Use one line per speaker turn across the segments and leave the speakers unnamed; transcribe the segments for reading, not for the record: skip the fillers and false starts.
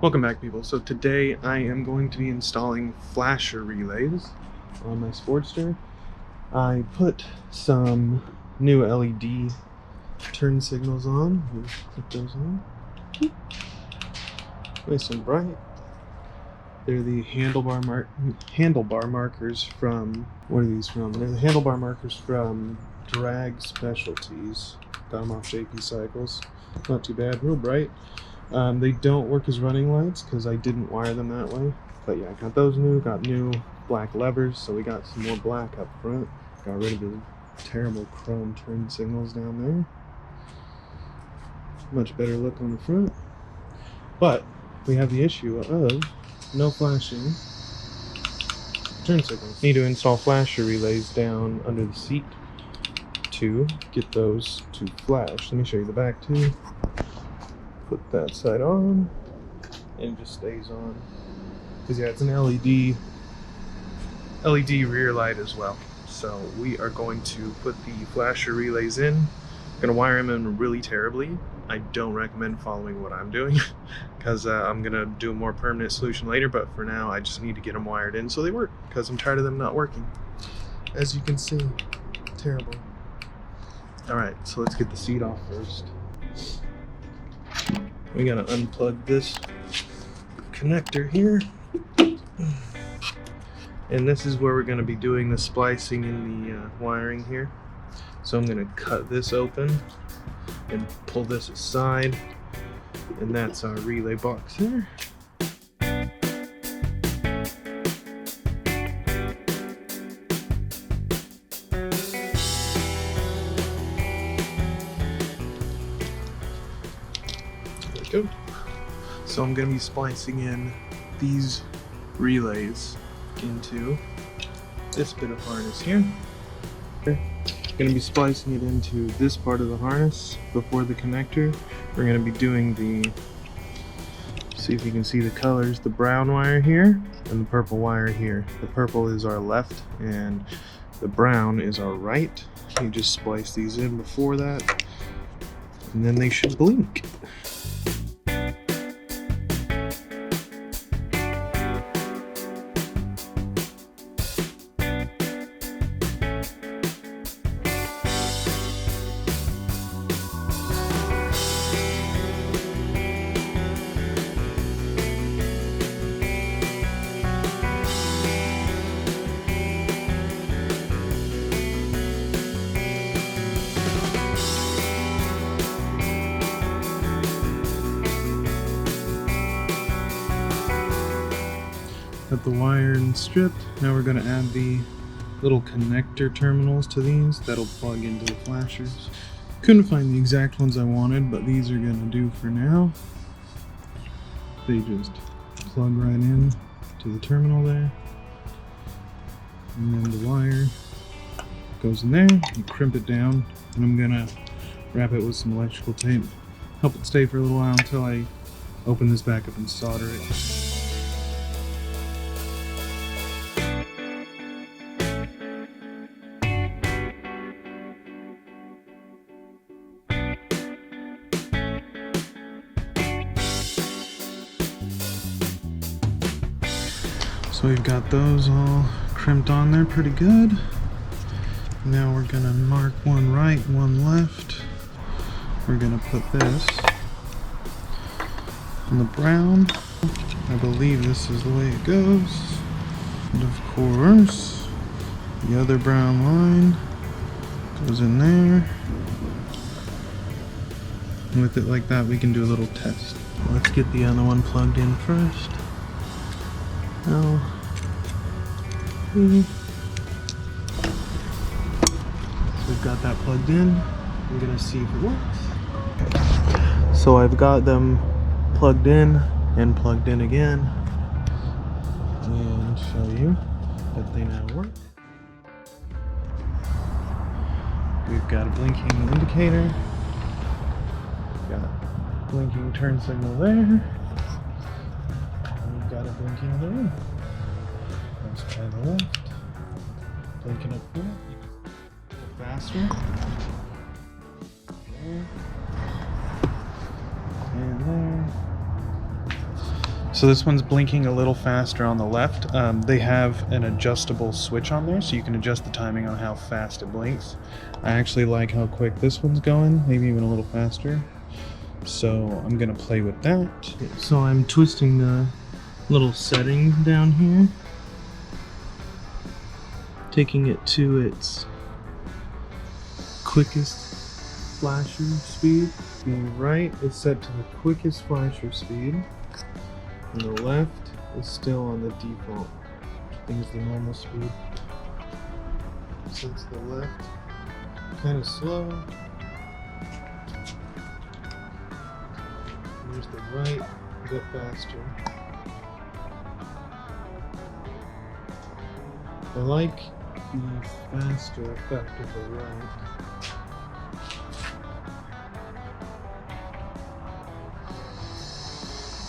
Welcome back, people. So today I am going to be installing flasher relays on my Sportster. I put some new LED turn signals on. Put those on. Nice and bright. They're the handlebar markers from, what are these from? They're the handlebar markers from Drag Specialties. Got them off JP Cycles. Not too bad, real bright. They don't work as running lights because I didn't wire them that way. But yeah, I got those new, got new black levers, so we got some more black up front. Got rid of the terrible chrome turn signals down there. Much better look on the front. But we have the issue of no flashing turn signals. Need to install flasher relays down under the seat to get those to flash. Let me show you the back too. Put that side on and it just stays on, because yeah, it's an LED rear light as well. So we are going to put the flasher relays in. I'm gonna wire them in really terribly. I don't recommend following what I'm doing because I'm gonna do a more permanent solution later, but for now I just need to get them wired in so they work, because I'm tired of them not working. As you can see, terrible. All right, so let's get the seat off first. We gotta unplug this connector here, and this is where we're gonna be doing the splicing in the wiring here. So I'm gonna cut this open and pull this aside, and that's our relay box here. Go. So I'm going to be splicing in these relays into this bit of harness here. I'm going to be splicing it into this part of the harness before the connector. We're going to be doing the, see if you can see the colors, the brown wire here and the purple wire here. The purple is our left and the brown is our right. You just splice these in before that and then they should blink. Got the wire and stripped. Now we're going to add the little connector terminals to these that'll plug into the flashers. Couldn't find the exact ones I wanted, but these are going to do for now. They just plug right in to the terminal there, and then the wire goes in there. You crimp it down, and I'm going to wrap it with some electrical tape. Help it stay for a little while until I open this back up and solder it. So we've got those all crimped on there pretty good. Now we're gonna mark one right, one left. We're gonna put this on the brown. I believe this is the way it goes. And of course, the other brown line goes in there. And with it like that, we can do a little test. Let's get the other one plugged in first. Now, so we've got that plugged in. I'm gonna see if it works. So I've got them plugged in and plugged in again, and show you that they now work. We've got a blinking indicator. Got a blinking turn signal there. Got a blinking there. Let's try the left. Blinking up here. A little faster. There. And there. So this one's blinking a little faster on the left. They have an adjustable switch on there, so you can adjust the timing on how fast it blinks. I actually like how quick this one's going, maybe even a little faster. So I'm gonna play with that. So I'm twisting the little setting down here, taking it to its quickest flasher speed. The right is set to the quickest flasher speed, and the left is still on the default, which I think is the normal speed. Since the left kind of slow, there's the right a bit faster. I like the faster effect of the right.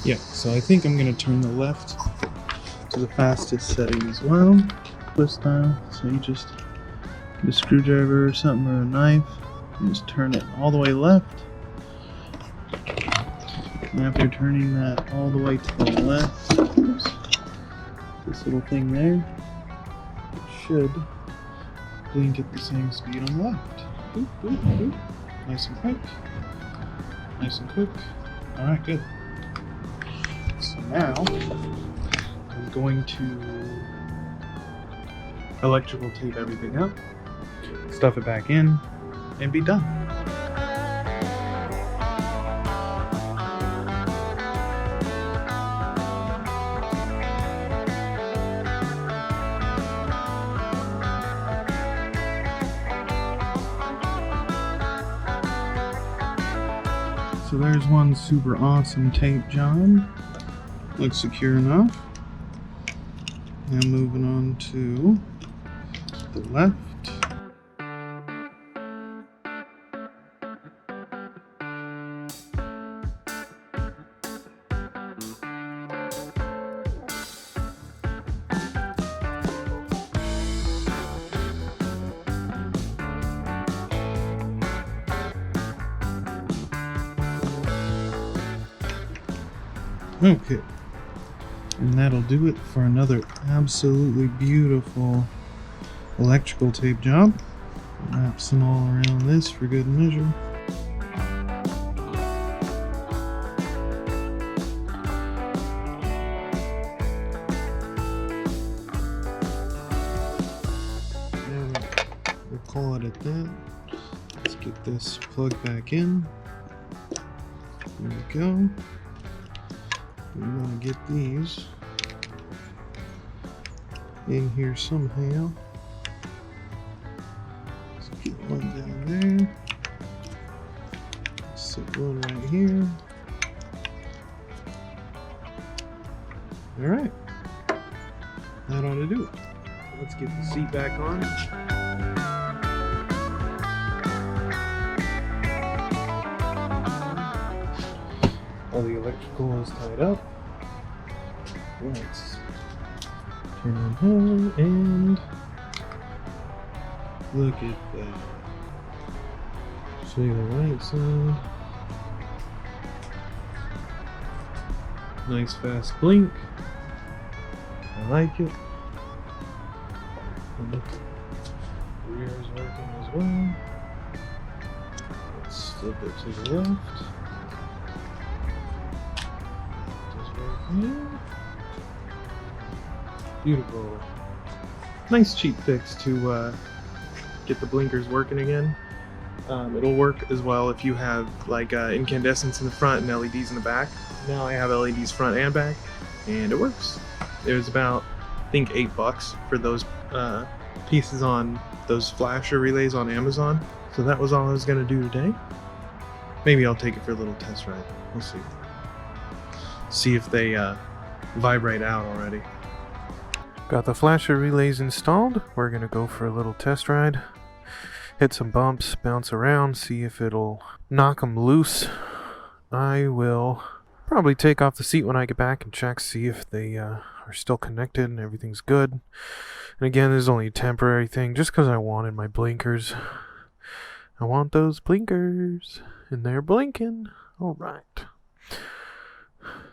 Yeah, so I think I'm going to turn the left to the fastest setting as well. Twist style, so you just get a screwdriver or something or a knife, and just turn it all the way left. And after turning that all the way to the left, oops, this little thing there, it should blink at the same speed on the left. Boop, boop, boop. Nice and quick. Nice and quick. Alright, good. So now, I'm going to electrical tape everything up, stuff it back in, and be done. So there's one super awesome tape job. Looks secure enough. Now moving on to the left. Okay, and that'll do it for another absolutely beautiful electrical tape job. Wrap some all around this for good measure. Now we'll call it at that. Let's get this plugged back in. There we go. We want to get these in here somehow. Let's get one down there. Sit one right here. Alright. That ought to do it. Let's get the seat back on. All the electrical is tied up. Let's turn on home and look at that. Show you the right side. Nice fast blink. I like it. And the rear is working as well. Let's flip it to the left. Beautiful. Nice cheap fix to get the blinkers working again. It'll work as well if you have like incandescents in the front and LEDs in the back. Now I have LEDs front and back, and it works. It was about, I think, $8 for those pieces on those flasher relays on Amazon. So that was all I was gonna do today. Maybe I'll take it for a little test ride. We'll see. See if they vibrate out already. Got the flasher relays installed. We're gonna go for a little test ride. Hit some bumps, bounce around, see if it'll knock them loose. I will probably take off the seat when I get back and check, see if they are still connected and everything's good. And again, this is only a temporary thing, just because I wanted my blinkers. I want those blinkers, and they're blinking. All right.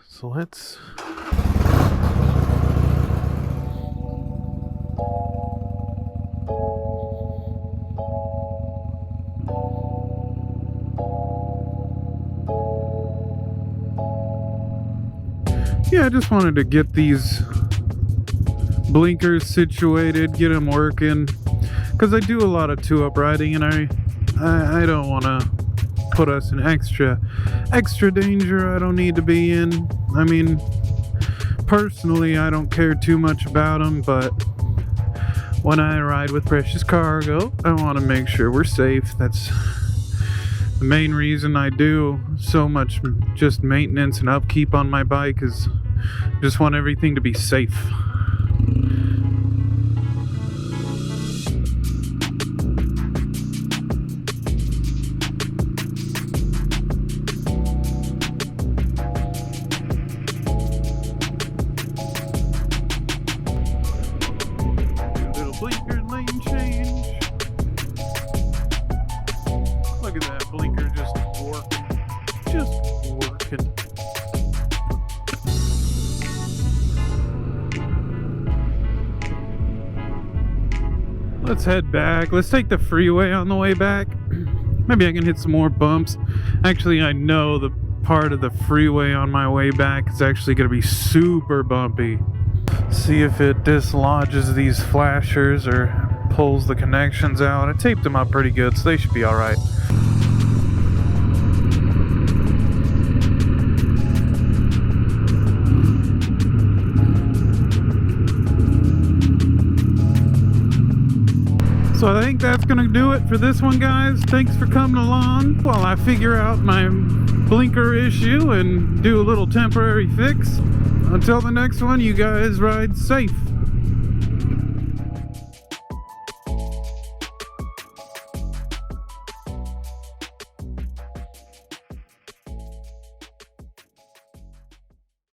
So let's
yeah, I just wanted to get these blinkers situated, get them working, because I do a lot of 2-up riding, and I don't want to put us in extra danger I don't need to be in. I mean, personally, I don't care too much about them, but when I ride with precious cargo, I want to make sure we're safe. That's the main reason I do so much just maintenance and upkeep on my bike, is just want everything to be safe. Little blinker lane change. Look at that blinker just working. Just working. Let's head back. Let's take the freeway on the way back. Maybe I can hit some more bumps. Actually, I know the part of the freeway on my way back is actually going to be super bumpy. See if it dislodges these flashers or pulls the connections out. I taped them up pretty good, so they should be alright. So I think that's going to do it for this one, guys. Thanks for coming along while I figure out my blinker issue and do a little temporary fix. Until the next one, you guys ride safe.